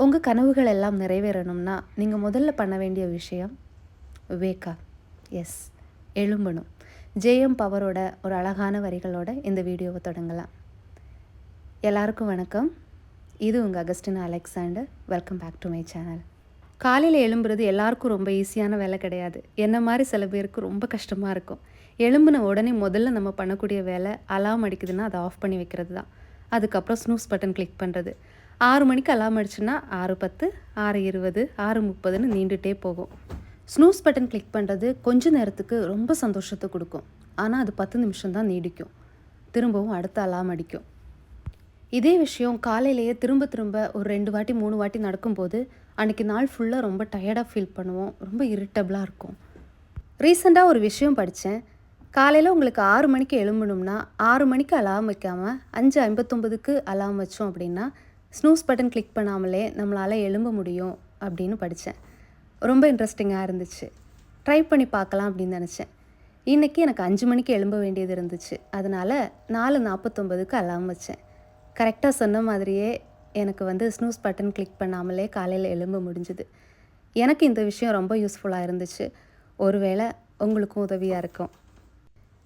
உங்கள் கனவுகள் எல்லாம் நிறைவேறணும்னா நீங்கள் முதல்ல பண்ண வேண்டிய விஷயம் வேக்கா எஸ் எழும்பணும். ஜேஎம் பவரோட ஒரு அழகான வரிகளோட இந்த வீடியோவை தொடங்கலாம். எல்லாருக்கும் வணக்கம். இது உங்கள் Augustina Alexander. Welcome back to my channel. காலையில் எழும்புறது எல்லாருக்கும் ரொம்ப ஈஸியான வேலை கிடையாது. என்ன மாதிரி சில பேருக்கு ரொம்ப கஷ்டமாக இருக்கும். எழும்புன உடனே முதல்ல நம்ம பண்ணக்கூடிய வேலை அலார்ம் அடிக்குதுன்னா அதை ஆஃப் பண்ணி வைக்கிறது தான். அதுக்கப்புறம் ஸ்னூஸ் பட்டன் கிளிக் பண்ணுறது. 6 மணிக்கு அலார்ம் அடிச்சுன்னா 6:10, 6:20, 6:30ன்னு நீண்டுகிட்டே போகும். ஸ்னூஸ் பட்டன் கிளிக் பண்ணுறது கொஞ்ச நேரத்துக்கு ரொம்ப சந்தோஷத்தை கொடுக்கும். ஆனால் அது 10 நிமிஷம் தான் நீடிக்கும். திரும்பவும் அடுத்த அலார்ம் அடிக்கும். இதே விஷயம் காலையிலேயே திரும்ப திரும்ப ஒரு 2 வாட்டி 3 வாட்டி நடக்கும்போது அன்றைக்கி நாள் ஃபுல்லாக ரொம்ப டயர்டாக ஃபீல் பண்ணுவோம். ரொம்ப இரிட்டபிளாக இருக்கும். ரீசெண்டாக ஒரு விஷயம் படித்தேன். காலையில் உங்களுக்கு 6 மணிக்கு எழும்பணும்னா 6 மணிக்கு அலார்ம் வைக்காமல் 5:59க்கு அலார்ம் வச்சோம் அப்படின்னா ஸ்னூஸ் பட்டன் கிளிக் பண்ணாமலே நம்மளால் எழும்ப முடியும் அப்படின்னு படித்தேன். ரொம்ப இன்ட்ரெஸ்டிங்காக இருந்துச்சு. ட்ரை பண்ணி பார்க்கலாம் அப்படின்னு நினச்சேன். இன்றைக்கி எனக்கு 5 மணிக்கு எழும்ப வேண்டியது இருந்துச்சு. அதனால் 4:49க்கு அலார்ம் வச்சேன். கரெக்டாக சொன்ன மாதிரியே எனக்கு ஸ்னூஸ் பட்டன் கிளிக் பண்ணாமலே காலையில் எழும்ப முடிஞ்சுது. எனக்கு இந்த விஷயம் ரொம்ப யூஸ்ஃபுல்லாக இருந்துச்சு. ஒருவேளை உங்களுக்கும் உதவியாக இருக்கும்.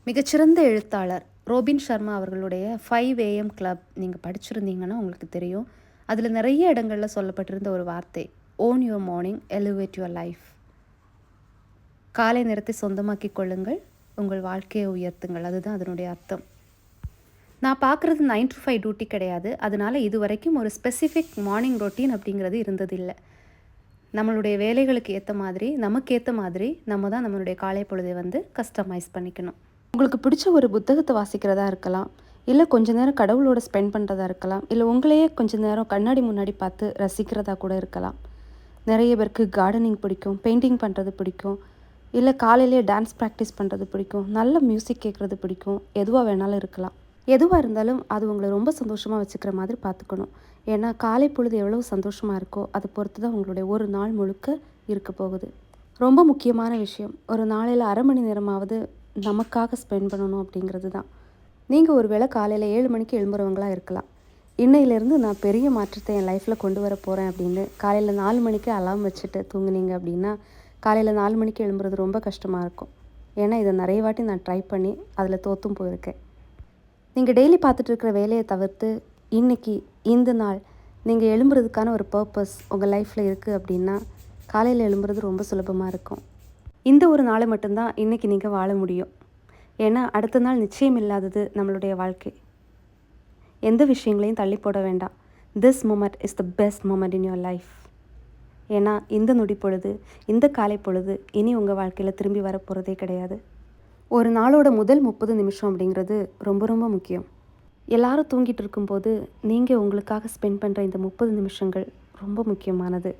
மிகச்சிறந்த எழுத்தாளர் ரோபின் சர்மா அவர்களுடைய 5 AM கிளப் நீங்கள் படிச்சிருந்தீங்கன்னா உங்களுக்கு தெரியும். அதில் நிறைய இடங்களில் சொல்லப்பட்டிருந்த ஒரு வார்த்தை, own your morning, elevate your life. காலை நேரத்தை சொந்தமாக்கி கொள்ளுங்கள், உங்கள் வாழ்க்கையை உயர்த்துங்கள். அதுதான் அதனுடைய அர்த்தம். நான் பார்க்குறது 9 to 5 டியூட்டி கிடையாது. அதனால் இது வரைக்கும் ஒரு ஸ்பெசிஃபிக் மார்னிங் ரொட்டீன் அப்படிங்கிறது இருந்ததில்லை. நம்மளுடைய வேலைகளுக்கு ஏற்ற மாதிரி, நமக்கு ஏற்ற மாதிரி நம்ம தான் நம்மளுடைய காலை பொழுதை கஸ்டமைஸ் பண்ணிக்கணும். உங்களுக்கு பிடிச்ச ஒரு புத்தகத்தை வாசிக்கிறதா இருக்கலாம், இல்லை கொஞ்ச நேரம் கடவுளோட ஸ்பெண்ட் பண்ணுறதா இருக்கலாம், இல்லை உங்களையே கொஞ்ச நேரம் கண்ணாடி முன்னாடி பார்த்து ரசிக்கிறதா கூட இருக்கலாம். நிறைய பேருக்கு கார்டனிங் பிடிக்கும், பெயிண்டிங் பண்ணுறது பிடிக்கும், இல்லை காலையிலேயே டான்ஸ் ப்ராக்டிஸ் பண்ணுறது பிடிக்கும், நல்ல மியூசிக் கேட்குறது பிடிக்கும். எதுவாக வேணாலும் இருக்கலாம். எதுவாக இருந்தாலும் அது உங்களை ரொம்ப சந்தோஷமாக வச்சுக்கிற மாதிரி பார்த்துக்கணும். ஏன்னா காலை பொழுது எவ்வளோ சந்தோஷமாக இருக்கோ அதை பொறுத்து தான் உங்களுடைய ஒரு நாள் முழுக்க இருக்க போகுது. ரொம்ப முக்கியமான விஷயம், ஒரு நாளையில் 1/2 மணி நேரமாவது நமக்காக ஸ்பெண்ட் பண்ணணும் அப்படிங்கிறது தான். நீங்கள் ஒரு வேளை காலையில் 7 மணிக்கு எழும்புறவங்களாக இருக்கலாம். இன்னையிலேருந்து நான் பெரிய மாற்றத்தை என் லைஃப்பில் கொண்டு வர போகிறேன் அப்படின்னு காலையில் 4 மணிக்கு அலார்ம் வச்சுட்டு தூங்குனீங்க அப்படின்னா காலையில் 4 மணிக்கு எழும்புறது ரொம்ப கஷ்டமாக இருக்கும். ஏன்னா இதை நிறைய வாட்டி நான் ட்ரை பண்ணி அதில் தோற்றும் போயிருக்கேன். நீங்கள் டெய்லி பார்த்துட்ருக்கிற வேலையை தவிர்த்து இன்றைக்கி இந்த நாள் நீங்கள் எழும்புறதுக்கான ஒரு பர்பஸ் உங்கள் லைஃப்பில் இருக்குது அப்படின்னா காலையில் எழும்புறது ரொம்ப சுலபமாக இருக்கும். இந்த ஒரு நாளை மட்டும்தான் இன்றைக்கி நீங்கள் வாழ முடியும். ஏன்னா அடுத்த நாள் நிச்சயம் இல்லாதது நம்மளுடைய வாழ்க்கை. எந்த விஷயங்களையும் தள்ளி போட வேண்டாம். This moment is the best moment in your life. ஏன்னா இந்த நொடி பொழுது, இந்த காலை பொழுது இனி உங்கள் வாழ்க்கையில் திரும்பி வர போகிறதே கிடையாது. ஒரு நாளோட முதல் 30 நிமிஷம் அப்படிங்கிறது ரொம்ப ரொம்ப முக்கியம். எல்லாரும் தூங்கிட்டு இருக்கும்போது நீங்கள் உங்களுக்காக ஸ்பெண்ட் பண்ணுற இந்த 30 நிமிஷங்கள் ரொம்ப முக்கியமானது.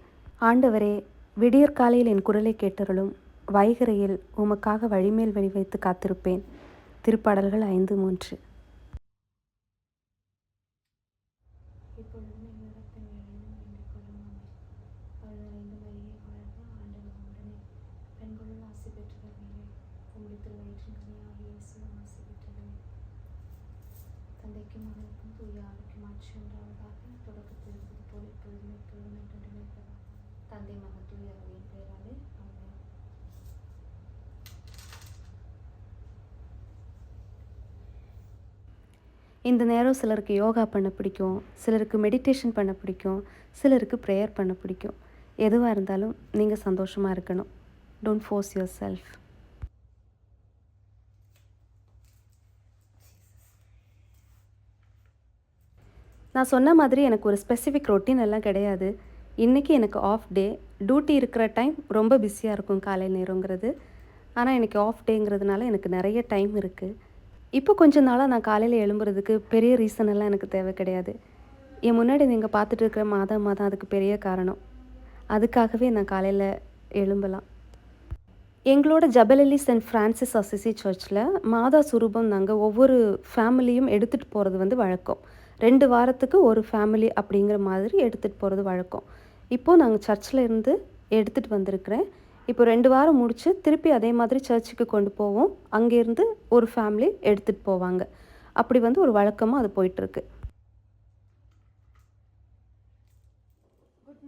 ஆண்டவரே, விடியற் காலையில் என் குரலை கேட்டருளும், வைகரையில் உமக்காக வழிமேல் வழி வைத்து காத்திருப்பேன். திருப்பாடல்கள் 5:3. தந்தைக்கும் மகனுக்கும் தூய ஆவிக்கும் ஆட்சி உண்டாவதாக. தொடக்கத்தில் இருந்தது போல இப்பொழுதும் எப்பொழுதும் என்றென்றுமே தந்தை மகன் தூய ஆவியின் பெயராலே ஆமென். இந்த நேரம் சிலருக்கு யோகா பண்ண பிடிக்கும், சிலருக்கு மெடிடேஷன் பண்ண பிடிக்கும், சிலருக்கு ப்ரேயர் பண்ண பிடிக்கும். எதுவாக இருந்தாலும் நீங்கள் சந்தோஷமாக இருக்கணும். Don't force your self. நான் சொன்ன மாதிரி எனக்கு ஒரு ஸ்பெசிஃபிக் ரொட்டீன் எல்லாம் கிடையாது. இன்றைக்கி எனக்கு ஆஃப் டே. டியூட்டி இருக்கிற டைம் ரொம்ப பிஸியாக இருக்கும் காலை நேரங்கிறது. ஆனால் எனக்கு ஆஃப் டேங்கிறதுனால எனக்கு நிறைய டைம் இருக்குது. இப்போ கொஞ்ச நாளாக நான் காலையில் எழும்புறதுக்கு பெரிய ரீசன் எல்லாம் எனக்கு தேவை கிடையாது. என் முன்னாடி நீங்கள் பார்த்துட்டு இருக்கிற மாதம் அதுக்கு பெரிய காரணம். அதுக்காகவே நான் காலையில் எழும்பலாம். எங்களோட ஜபலலி சென்ட் ஃப்ரான்சிஸ் அசிசி சர்ச்சில் மாதா சுரூபம் நாங்கள் ஒவ்வொரு ஃபேமிலியும் எடுத்துகிட்டு போகிறது வழக்கம். 2 வாரத்துக்கு ஒரு ஃபேமிலி அப்படிங்கிற மாதிரி எடுத்துகிட்டு போகிறது வழக்கம். இப்போது நாங்கள் சர்ச்சில் இருந்து எடுத்துகிட்டு வந்திருக்கிறேன். இப்போ 2 வாரம் முடித்து திருப்பி அதே மாதிரி சர்ச்சுக்கு கொண்டு போவோம். அங்கேருந்து ஒரு ஃபேமிலி எடுத்துகிட்டு போவாங்க. அப்படி ஒரு வழக்கமாக அது போயிட்டுருக்கு. குட்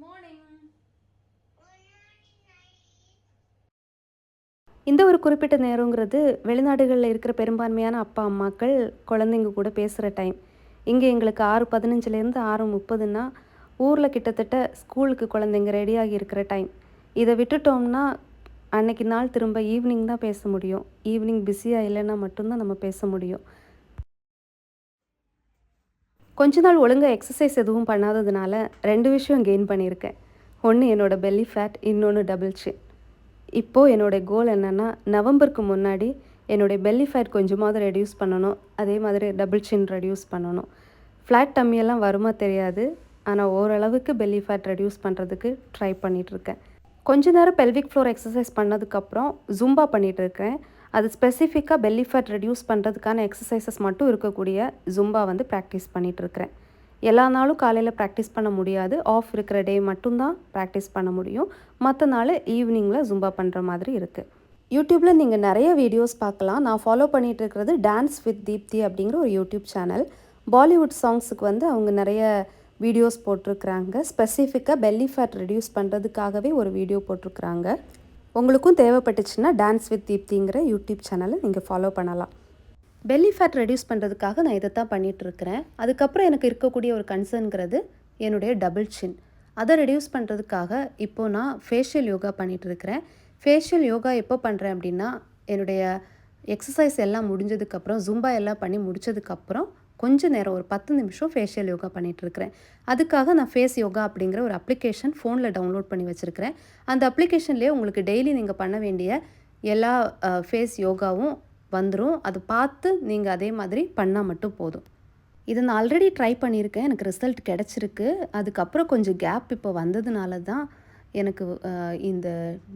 இந்த ஒரு குறிப்பிட்ட நேரங்கிறது வெளிநாடுகளில் இருக்கிற பெரும்பான்மையான அப்பா அம்மாக்கள் குழந்தைங்க கூட பேசுகிற டைம். இங்கே எங்களுக்கு 6:15லேருந்து 6:30ன்னா ஊரில் கிட்டத்தட்ட ஸ்கூலுக்கு குழந்தைங்க ரெடியாகி இருக்கிற டைம். இதை விட்டுட்டோம்னா அன்னைக்கு நாள் திரும்ப ஈவினிங் தான் பேச முடியும். ஈவினிங் பிஸியாக இல்லைன்னா மட்டும்தான் நம்ம பேச முடியும். கொஞ்ச நாள் ஒழுங்காக எக்ஸசைஸ் எதுவும் பண்ணாததுனால 2 விஷயம் கெயின் பண்ணியிருக்கேன். ஒன்று என்னோடய பெல்லி ஃபேட், இன்னொன்று டபுள் சின். இப்போது என்னோடய கோல் என்னென்னா நவம்பருக்கு முன்னாடி என்னுடைய பெல்லி ஃபேட் கொஞ்சமாவது ரெடியூஸ் பண்ணணும். அதே மாதிரி டபுள் சின் ரெடியூஸ் பண்ணணும். ஃப்ளாட் டம்மியெல்லாம் வருமா தெரியாது. ஆனால் ஓரளவுக்கு பெல்லி ஃபேட் ரெடியூஸ் பண்ணுறதுக்கு ட்ரை பண்ணிகிட்ருக்கேன். கொஞ்ச நேரம் பெல்விக் ஃப்ளோர் எக்ஸசைஸ் பண்ணதுக்கப்புறம் ஜும்பா பண்ணிகிட்ருக்கேன். அது ஸ்பெசிஃபிக்காக பெல்லி ஃபேட் ரெடியூஸ் பண்ணுறதுக்கான எக்ஸசைசஸ் மட்டும் இருக்கக்கூடிய ஜும்பா வந்து ப்ராக்டிஸ் பண்ணிகிட்ருக்கிறேன். எல்லா நாளும் காலையில் ப்ராக்டிஸ் பண்ண முடியாது. ஆஃப் இருக்கிற டே மட்டும்தான் ப்ராக்டிஸ் பண்ண முடியும். மற்ற நாள் ஈவினிங்கில் ஜும்பா பண்ணுற மாதிரி இருக்குது. யூடியூப்பில் நீங்கள் நிறைய வீடியோஸ் பார்க்கலாம். நான் ஃபாலோ பண்ணிகிட்டு இருக்கிறது டான்ஸ் வித் தீப்தி அப்படிங்கிற ஒரு யூடியூப் சேனல். பாலிவுட் சாங்ஸுக்கு வந்து அவங்க நிறைய வீடியோஸ் போட்டிருக்கிறாங்க. ஸ்பெசிஃபிக்காக பெல்லி ஃபேட் ரெடியூஸ் பண்ணுறதுக்காகவே ஒரு வீடியோ போட்டிருக்கிறாங்க. உங்களுக்கும் தேவைப்பட்டுச்சுன்னா டான்ஸ் வித் தீப்திங்கிற யூடியூப் சேனலை நீங்கள் ஃபாலோ பண்ணலாம். பெல்லி ஃபேட் ரெடியூஸ் பண்ணுறதுக்காக நான் இதை தான் பண்ணிகிட்ருக்கிறேன். அதுக்கப்புறம் எனக்கு இருக்கக்கூடிய ஒரு கன்சர்ன்கிறது என்னுடைய டபுள் சின். அதை ரெடியூஸ் பண்ணுறதுக்காக இப்போது நான் ஃபேஷியல் யோகா பண்ணிகிட்ருக்கிறேன். ஃபேஷியல் யோகா எப்போ பண்ணுறேன் அப்படின்னா என்னுடைய எக்ஸசைஸ் எல்லாம் முடிஞ்சதுக்கப்புறம் ஜும்பா எல்லாம் பண்ணி முடித்ததுக்கப்புறம் கொஞ்சம் நேரம் ஒரு 10 நிமிஷம் ஃபேஷியல் யோகா பண்ணிகிட்ருக்கிறேன். அதுக்காக நான் ஃபேஸ் யோகா அப்படிங்கிற ஒரு அப்ளிகேஷன் ஃபோனில் டவுன்லோட் பண்ணி வச்சுருக்கிறேன். அந்த அப்ளிகேஷன்லேயே உங்களுக்கு டெய்லி நீங்கள் பண்ண வேண்டிய எல்லா ஃபேஸ் யோகாவும் வந்துடும். அதை பார்த்து நீங்கள் அதே மாதிரி பண்ணால் மட்டும் போதும். இதை நான் ஆல்ரெடி ட்ரை பண்ணியிருக்கேன். எனக்கு ரிசல்ட் கிடச்சிருக்கு. அதுக்கப்புறம் கொஞ்சம் கேப் இப்போ வந்ததுனால தான் எனக்கு இந்த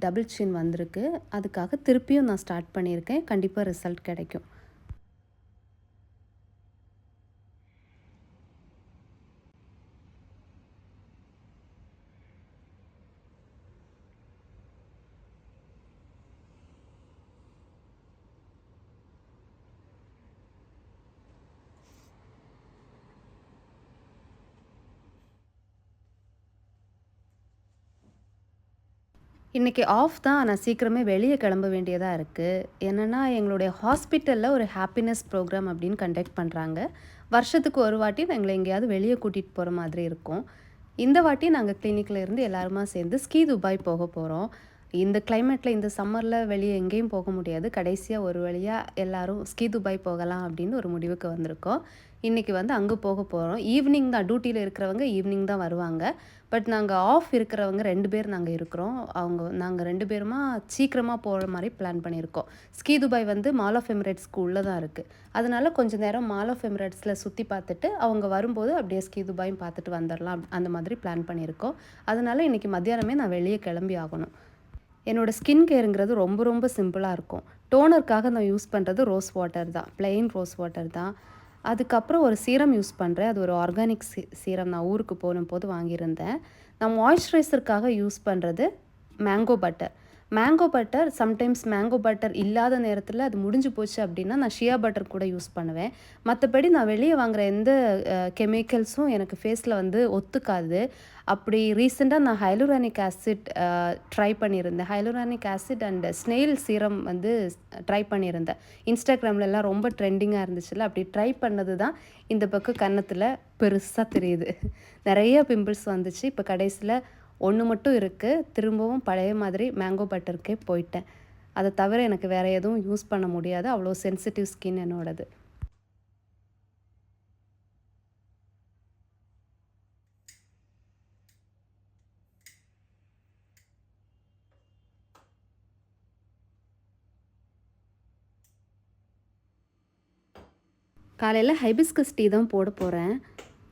டபுள் சின் வந்திருக்கு. அதுக்காக திருப்பியும் நான் ஸ்டார்ட் பண்ணியிருக்கேன். கண்டிப்பாக ரிசல்ட் கிடைக்கும். இன்றைக்கி ஆஃப் தான். ஆனால் சீக்கிரமே வெளியே கிளம்ப வேண்டியதாக இருக்குது. என்னென்னா எங்களுடைய ஹாஸ்பிட்டலில் ஒரு ஹாப்பினஸ் ப்ரோக்ராம் அப்படின்னு கண்டக்ட் பண்ணுறாங்க. வருஷத்துக்கு ஒரு வாட்டி எங்களை எங்கேயாவது வெளியே கூட்டிகிட்டு போகிற மாதிரி இருக்கும். இந்த வாட்டி நாங்கள் கிளினிக்கில் இருந்து எல்லாருமா சேர்ந்து ஸ்கீ துபாய் போக போகிறோம். இந்த கிளைமேட்டில் இந்த சம்மரில் வெளியே எங்கேயும் போக முடியாது. கடைசியாக ஒரு வழியாக எல்லோரும் ஸ்கீ துபாய் போகலாம் அப்படின்னு ஒரு முடிவுக்கு வந்திருக்கோம். இன்றைக்கி வந்து அங்கே போக போகிறோம். ஈவினிங் தான். டியூட்டியில் இருக்கிறவங்க ஈவினிங் தான் வருவாங்க. பட் நாங்கள் ஆஃப் இருக்கிறவங்க 2 பேர் நாங்கள் இருக்கிறோம். நாங்கள் 2 பேருமா சீக்கிரமாக போகிற மாதிரி பிளான் பண்ணியிருக்கோம். ஸ்கீ துபாய் வந்து மால் ஆஃப் எமிரேட்ஸ்க்கு உள்ளே தான் இருக்குது. அதனால் கொஞ்சம் நேரம் மால் ஆஃப் எமிரேட்ஸில் சுற்றி பார்த்துட்டு அவங்க வரும்போது அப்படியே ஸ்கீ துபாயும் பார்த்துட்டு வந்துடலாம் அந்த மாதிரி பிளான் பண்ணியிருக்கோம். அதனால் இன்றைக்கி மத்தியானமே நான் வெளியே கிளம்பி ஆகணும். என்னோடய ஸ்கின் கேருங்கிறது ரொம்ப ரொம்ப சிம்பிளாக இருக்கும். டோனருக்காக நான் யூஸ் பண்ணுறது ரோஸ் வாட்டர் தான். ப்ளெயின் ரோஸ் வாட்டர் தான். அதுக்கப்புறம் ஒரு சீரம் யூஸ் பண்ணுறேன். அது ஒரு ஆர்கானிக் சீரம். நான் ஊருக்கு போகும்போது வாங்கியிருந்தேன். நான் மாய்ஸ்சரைசருக்காக யூஸ் பண்ணுறது mango butter. Mango butter sometimes mango butter இல்லாத நேரத்தில் அது முடிஞ்சு போச்சு அப்படின்னா நான் ஷியா பட்டர் கூட யூஸ் பண்ணுவேன். மற்றபடி நான் வெளியே வாங்குகிற எந்த கெமிக்கல்ஸும் எனக்கு ஃபேஸில் வந்து ஒத்துக்காது. அப்படி ரீசெண்டாக நான் ஹைலூரானிக் ஆசிட் ட்ரை பண்ணியிருந்தேன். Hyaluronic acid and snail serum வந்து ட்ரை பண்ணியிருந்தேன். இன்ஸ்டாகிராம்லலாம் ரொம்ப ட்ரெண்டிங்காக இருந்துச்சுல்ல, அப்படி ட்ரை பண்ணது தான் இந்த பக்கம் கன்னத்தில் பெருசாக தெரியுது. நிறைய பிம்பிள்ஸ் வந்துச்சு. இப்போ கடைசியில் ஒன்று மட்டும் இருக்குது. திரும்பவும் பழைய மாதிரி மேங்கோ பட்டருக்கே போயிட்டேன். அதை தவிர எனக்கு வேறு எதுவும் யூஸ் பண்ண முடியாது. அவ்வளோ சென்சிட்டிவ் ஸ்கின் என்னோடது. காலையில் ஹைபிஸ்கஸ் டீ தான் போட போகிறேன்.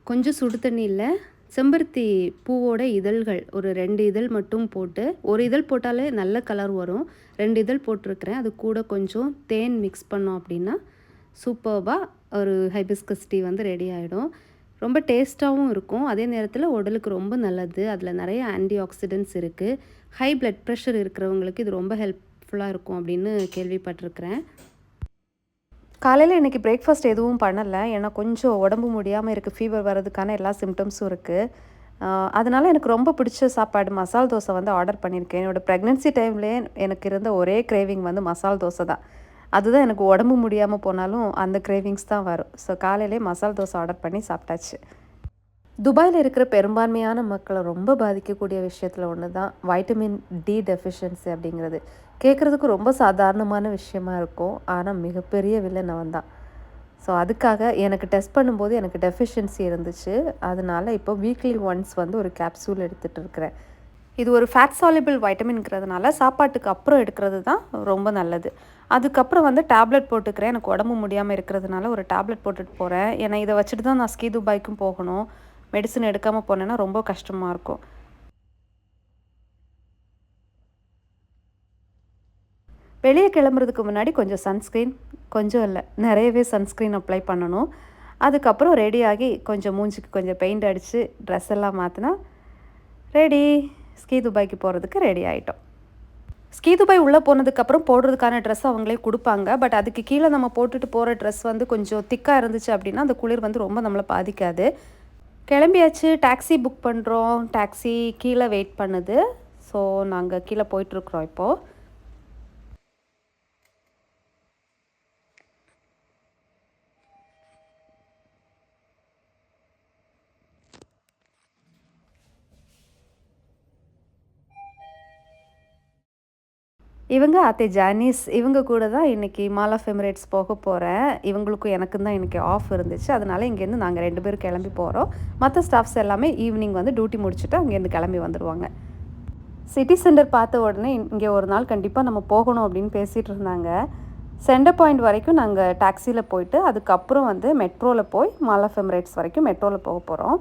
கொஞ்சம் சுடு தண்ணியில் செம்பருத்தி பூவோட இதழ்கள் ஒரு 2 இதழ் மட்டும் போட்டு, ஒரு இதழ் போட்டாலே நல்ல கலர் வரும். 2 இதழ் போட்டிருக்கிறேன். அது கூட கொஞ்சம் தேன் மிக்ஸ் பண்ணோம் அப்படின்னா சூப்பர்பாக ஒரு ஹைபிஸ்கஸ் டீ வந்து ரெடி ஆகிடும். ரொம்ப டேஸ்ட்டாகவும் இருக்கும். அதே நேரத்தில் உடலுக்கு ரொம்ப நல்லது. அதில் நிறைய ஆன்டி ஆக்சிடென்ட்ஸ் இருக்குது. ஹை பிளட் ப்ரெஷர் இருக்கிறவங்களுக்கு இது ரொம்ப ஹெல்ப்ஃபுல்லாக இருக்கும் அப்படின்னு கேள்விப்பட்டிருக்கிறேன். காலையில் இன்றைக்கி பிரேக்ஃபாஸ்ட் எதுவும் பண்ணலை. ஏன்னா கொஞ்சம் உடம்பு முடியாமல் இருக்குது. ஃபீவர் வர்றதுக்கான எல்லா சிம்டம்ஸும் இருக்குது. அதனால எனக்கு ரொம்ப பிடிச்ச சாப்பாடு மசால் தோசை வந்து ஆர்டர் பண்ணியிருக்கேன். என்னோடய ப்ரெக்னன்சி டைம்லேயே எனக்கு இருந்த ஒரே கிரேவிங் வந்து மசால் தோசை தான். அதுதான் எனக்கு உடம்பு முடியாமல் போனாலும் அந்த கிரேவிங்ஸ் தான் வரும். ஸோ காலையிலே மசால் தோசை ஆர்டர் பண்ணி சாப்பிட்டாச்சு. துபாயில் இருக்கிற பெரும்பான்மையான மக்களை ரொம்ப பாதிக்கக்கூடிய விஷயத்தில் ஒன்று தான் வைட்டமின் டி டெஃபிஷியன்சி அப்படிங்கிறது. கேட்குறதுக்கு ரொம்ப சாதாரணமான விஷயமா இருக்கும், ஆனால் மிகப்பெரிய வில்லன் அவன் தான். ஸோ அதுக்காக எனக்கு டெஸ்ட் பண்ணும்போது எனக்கு டெஃபிஷியன்சி இருந்துச்சு. அதனால இப்போ வீக்லி ஒன்ஸ் வந்து ஒரு கேப்சூல் எடுத்துகிட்டு இருக்கிறேன். இது ஒரு ஃபேட் சால்யுபிள் வைட்டமின்ங்கிறதுனால சாப்பாட்டுக்கு அப்புறம் எடுக்கிறது தான் ரொம்ப நல்லது. அதுக்கப்புறம் வந்து டேப்லெட் போட்டுக்கிறேன். எனக்கு உடம்பு முடியாமல் இருக்கிறதுனால ஒரு டேப்லெட் போட்டுட்டு போகிறேன். ஏன்னா இதை வச்சுட்டு தான் நான் ஸ்கீ துபாய்க்கும் போகணும். மெடிசன் எடுக்காமல் போனேன்னா ரொம்ப கஷ்டமாக இருக்கும். வெளியே கிளம்புறதுக்கு முன்னாடி கொஞ்சம் சன்ஸ்க்ரீன், கொஞ்சம் இல்லை நிறையவே சன்ஸ்க்ரீன் அப்ளை பண்ணணும். அதுக்கப்புறம் ரெடியாகி கொஞ்சம் மூஞ்சிக்கு கொஞ்சம் பெயிண்ட் அடித்து ட்ரெஸ் எல்லாம் மாற்றினா ரெடி, ஸ்கீ துபாய்க்கு போகிறதுக்கு ரெடி ஆகிட்டோம். ஸ்கீ துபாய் உள்ளே போனதுக்கப்புறம் போடுறதுக்கான ட்ரெஸ் அவங்களே கொடுப்பாங்க. பட் அதுக்கு கீழே நம்ம போட்டுட்டு போகிற ட்ரெஸ் வந்து கொஞ்சம் திக்காக இருந்துச்சு அப்படின்னா அந்த குளிர் வந்து ரொம்ப நம்மளை பாதிக்காது. கிளம்பியாச்சு, டாக்ஸி புக் பண்ணுறோம். டாக்ஸி கீழே வெயிட் பண்ணுது. ஸோ நாங்கள் கீழே போயிட்டுருக்குறோம் இப்போது. இவங்க அத்தை ஜானிஸ், இவங்க கூட தான் இன்றைக்கி மால் ஆஃப் எமிரேட்ஸ் போக போகிறேன். இவங்களுக்கும் எனக்கும் தான் இன்றைக்கி ஆஃப் இருந்துச்சு. அதனால் இங்கேருந்து நாங்கள் 2 பேரும் கிளம்பி போகிறோம். மற்ற ஸ்டாஃப்ஸ் எல்லாமே ஈவினிங் வந்து டியூட்டி முடிச்சுட்டு அங்கேருந்து கிளம்பி வந்துடுவாங்க. சிட்டி சென்டர் பார்த்த உடனே இங்கே ஒரு நாள் கண்டிப்பாக நம்ம போகணும் அப்படின்னு பேசிகிட்டு இருந்தாங்க. சென்டர் பாயிண்ட் வரைக்கும் நாங்கள் டாக்ஸியில் போயிட்டு அதுக்கப்புறம் வந்து மெட்ரோவில் போய் மால் ஆஃப் எமிரேட்ஸ் வரைக்கும் மெட்ரோவில் போக போகிறோம்.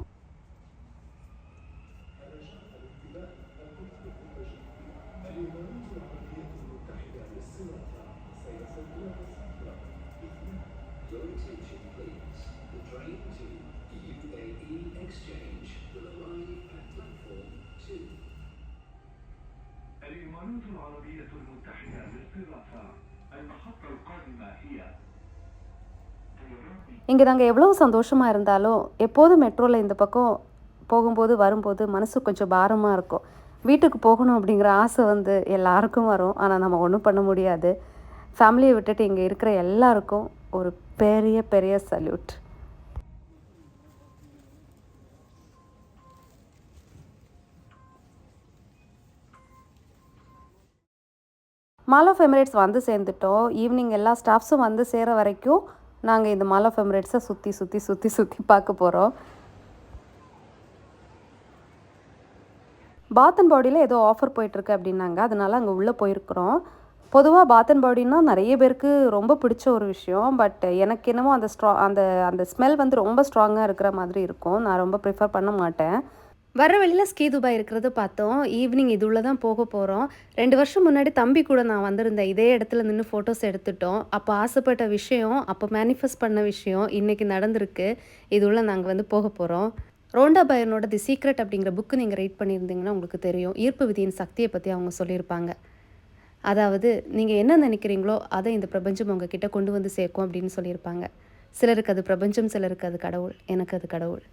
الإمارات العربية المتحدة للاستضافة المحطة القادمة هي இங்கே நாங்கள் எவ்வளோ சந்தோஷமாக இருந்தாலும் எப்போதும் மெட்ரோவில் இந்த பக்கம் போகும்போது வரும்போது மனசு கொஞ்சம் பாரமாக இருக்கும். வீட்டுக்கு போகணும் அப்படிங்கிற ஆசை வந்து எல்லாருக்கும் வரும். ஆனால் நம்ம ஒன்றும் பண்ண முடியாது. ஃபேமிலியை விட்டுட்டு இங்கே இருக்கிற எல்லாருக்கும் ஒரு பெரிய பெரிய சல்யூட். மால் ஆஃப் எமிரேட்ஸ் வந்து சேர்ந்துட்டோம். ஈவினிங் எல்லா ஸ்டாஃப்ஸும் வந்து சேர வரைக்கும் நாங்கள் இந்த மால் ஆஃப் எமிரேட்ஸை சுற்றி சுற்றி சுற்றி சுற்றி பார்க்க போகிறோம். பாத் அண்ட் பாடியில் ஏதோ ஆஃபர் போயிட்டுருக்கு அப்படின்னாங்க. அதனால் அங்கே உள்ளே போயிருக்கிறோம். பொதுவாக பாத் அண்ட் பாடின்னா நிறைய பேருக்கு ரொம்ப பிடிச்ச ஒரு விஷயம். பட் எனக்கு என்னமோ அந்த அந்த ஸ்மெல் வந்து ரொம்ப ஸ்ட்ராங்காக இருக்கிற மாதிரி இருக்கும். நான் ரொம்ப ப்ரிஃபர் பண்ண மாட்டேன். வர வழியில் ஸ்கீ துபாய் இருக்கிறத பார்த்தோம். ஈவினிங் இது உள்ள தான் போக போகிறோம். 2 வருஷம் முன்னாடி தம்பி கூட நான் வந்திருந்தேன். இதே இடத்துல நின்று ஃபோட்டோஸ் எடுத்துட்டோம். அப்போ ஆசைப்பட்ட விஷயம், அப்போ மேனிஃபெஸ்ட் பண்ண விஷயம் இன்றைக்கி நடந்திருக்கு. இது உள்ள நாங்கள் வந்து போக போகிறோம். ரோண்டா பைரனோட தி சீக்ரெட் அப்படிங்கிற புக்கு நீங்கள் ரீட் பண்ணியிருந்தீங்கன்னா உங்களுக்கு தெரியும். ஈர்ப்பு விதியின் சக்தியை பற்றி அவங்க சொல்லியிருப்பாங்க. அதாவது நீங்கள் என்ன நினைக்கிறீங்களோ அதை இந்த பிரபஞ்சம் உங்ககிட்ட கொண்டு வந்து சேர்க்கும் அப்படின்னு சொல்லியிருப்பாங்க. சிலருக்கு அது பிரபஞ்சம், சிலருக்கு அது கடவுள். எனக்கு அது கடவுள்.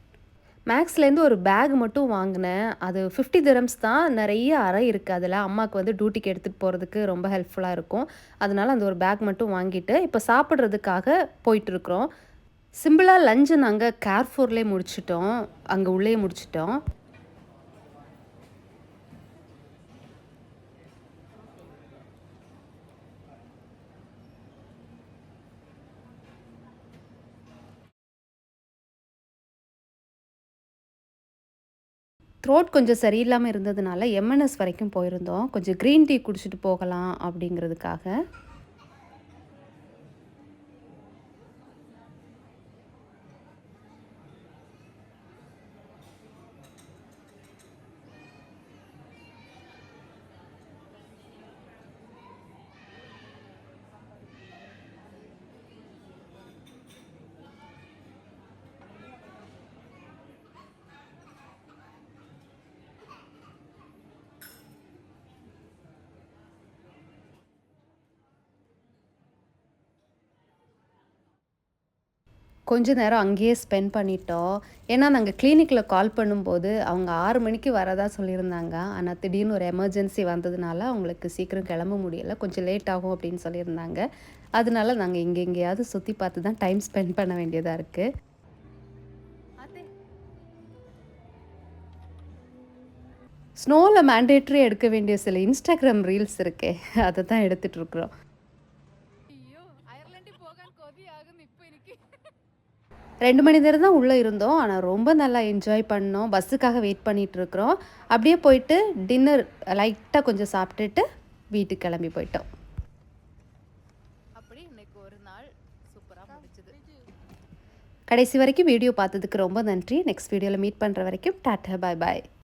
மேக்ஸ்லேருந்து ஒரு பேக் மட்டும் வாங்கினேன். அது 50 திரம்ஸ் தான். நிறைய அறை இருக்குது அதில். அம்மாவுக்கு வந்து டியூட்டிக்கு எடுத்துகிட்டு போகிறதுக்கு ரொம்ப ஹெல்ப்ஃபுல்லாக இருக்கும். அதனால் அந்த ஒரு பேக் மட்டும் வாங்கிட்டு இப்போ சாப்பிட்றதுக்காக போயிட்டுருக்குறோம். சிம்பிளாக லஞ்சு நாங்கள் கேர்ஃபோர்லேயே முடிச்சிட்டோம். அங்கே உள்ளே முடிச்சிட்டோம். த்ரோட் கொஞ்சம் சரியில்லாமல் இருந்ததுனால எம்என்எஸ் வரைக்கும் போயிருந்தோம். கொஞ்சம் க்ரீன் டீ குடிச்சிட்டு போகலாம் அப்படிங்கிறதுக்காக. கொஞ்ச நேரம் அங்கேயே ஸ்பெண்ட் பண்ணிட்டோம். ஏன்னா நாங்கள் கிளினிக்கில் கால் பண்ணும்போது அவங்க 6 மணிக்கு வரதா சொல்லியிருந்தாங்க. ஆனால் திடீர்னு ஒரு எமர்ஜென்சி வந்ததுனால அவங்களுக்கு சீக்கிரம் கிளம்ப முடியலை, கொஞ்சம் லேட் ஆகும் அப்படின்னு சொல்லியிருந்தாங்க. அதனால நாங்கள் இங்கே எங்கேயாவது சுற்றி பார்த்து தான் டைம் ஸ்பெண்ட் பண்ண வேண்டியதாக இருக்குது. ஸ்னோவில் மேண்டேட்ரி எடுக்க வேண்டிய சில இன்ஸ்டாகிராம் ரீல்ஸ் இருக்கே, அதை தான் எடுத்துகிட்ருக்குறோம். 2 மணி நேரம் தான் உள்ளே இருந்தோம். ஆனால் ரொம்ப நல்லா என்ஜாய் பண்ணோம். பஸ்ஸுக்காக வெயிட் பண்ணிகிட்ருக்குறோம். அப்படியே போயிட்டு டின்னர் லைட்டாக கொஞ்சம் சாப்பிட்டுட்டு வீட்டுக்கு கிளம்பி போயிட்டோம். அப்படி இன்னைக்கு ஒரு நாள் சூப்பராக முடிஞ்சுது. கடைசி வரைக்கும் வீடியோ பார்த்ததுக்கு ரொம்ப நன்றி. நெக்ஸ்ட் வீடியோவில் மீட் பண்ணுற வரைக்கும் டாட்டா பாய் பாய்.